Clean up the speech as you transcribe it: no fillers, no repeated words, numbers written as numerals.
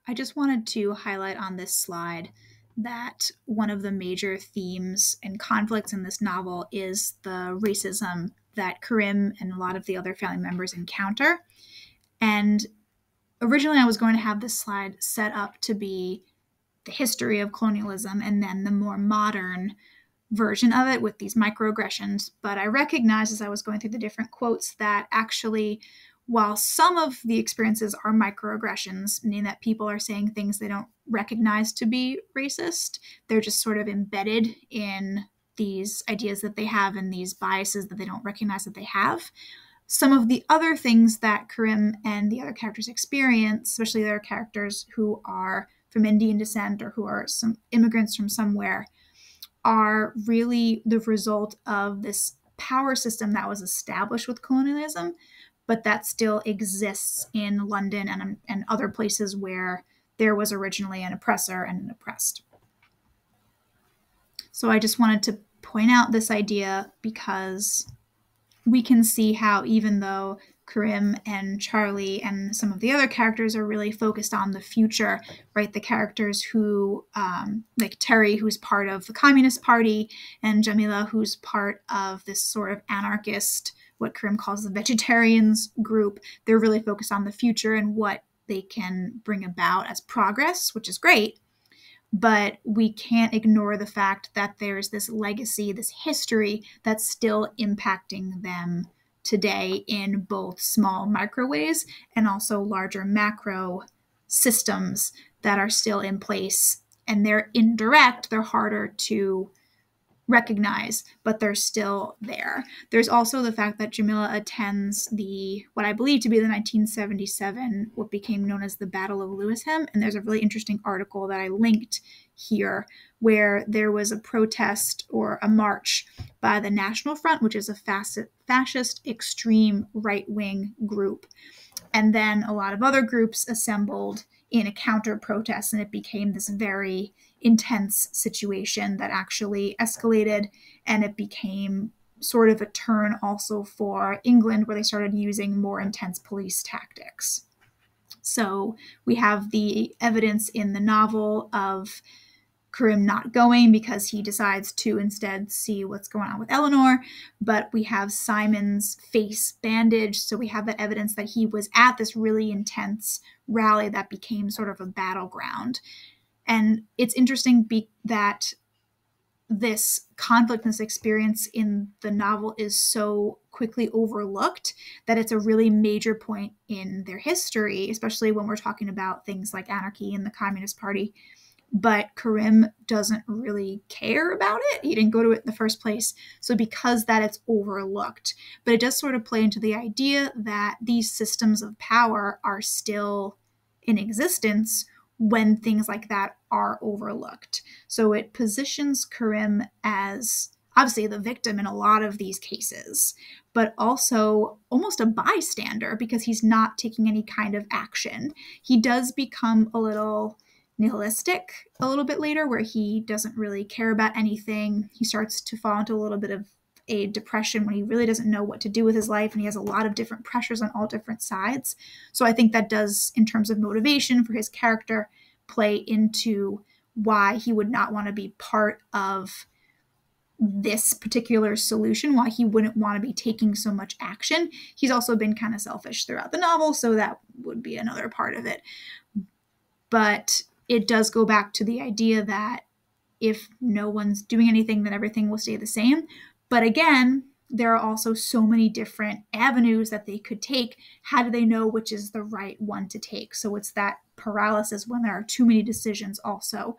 I just wanted to highlight on this slide that one of the major themes and conflicts in this novel is the racism that Karim and a lot of the other family members encounter. And originally, I was going to have this slide set up to be the history of colonialism and then the more modern version of it with these microaggressions. But I recognized as I was going through the different quotes that actually, while some of the experiences are microaggressions, meaning that people are saying things they don't recognize to be racist, they're just sort of embedded in these ideas that they have and these biases that they don't recognize that they have. Some of the other things that Karim and the other characters experience, especially their characters who are from Indian descent or who are some immigrants from somewhere, are really the result of this power system that was established with colonialism, but that still exists in London and other places where there was originally an oppressor and an oppressed. So I just wanted to point out this idea because we can see how even though Karim and Charlie and some of the other characters are really focused on the future, right? The characters who, like Terry, who's part of the Communist Party, and Jamila, who's part of this sort of anarchist, what Karim calls the vegetarians group, they're really focused on the future and what they can bring about as progress, which is great. But we can't ignore the fact that there's this legacy, this history that's still impacting them today in both small micro ways and also larger macro systems that are still in place. And they're indirect, they're harder to recognize, but they're still there. There's also the fact that Jamila attends what I believe to be the 1977, what became known as the Battle of Lewisham. And there's a really interesting article that I linked here where there was a protest or a march by the National Front, which is a fascist extreme right-wing group. And then a lot of other groups assembled in a counter protest, and it became this very intense situation that actually escalated, and it became sort of a turn also for England, where they started using more intense police tactics. So we have the evidence in the novel of Karim not going because he decides to instead see what's going on with Eleanor, but we have Simon's face bandaged, so we have that evidence that he was at this really intense rally that became sort of a battleground. And it's interesting that this conflict, this experience in the novel is so quickly overlooked that it's a really major point in their history, especially when we're talking about things like anarchy and the Communist Party. But Karim doesn't really care about it. He didn't go to it in the first place. So because that, it's overlooked. But it does sort of play into the idea that these systems of power are still in existence when things like that are overlooked. So it positions Karim as obviously the victim in a lot of these cases, but also almost a bystander because he's not taking any kind of action. He does become a little nihilistic a little bit later, where he doesn't really care about anything. He starts to fall into a little bit of a depression when he really doesn't know what to do with his life, and he has a lot of different pressures on all different sides. So I think that does, in terms of motivation for his character, play into why he would not want to be part of this particular solution, why he wouldn't want to be taking so much action. He's also been kind of selfish throughout the novel, so that would be another part of it. But it does go back to the idea that if no one's doing anything, then everything will stay the same. But again, there are also so many different avenues that they could take. How do they know which is the right one to take? So it's that paralysis when there are too many decisions also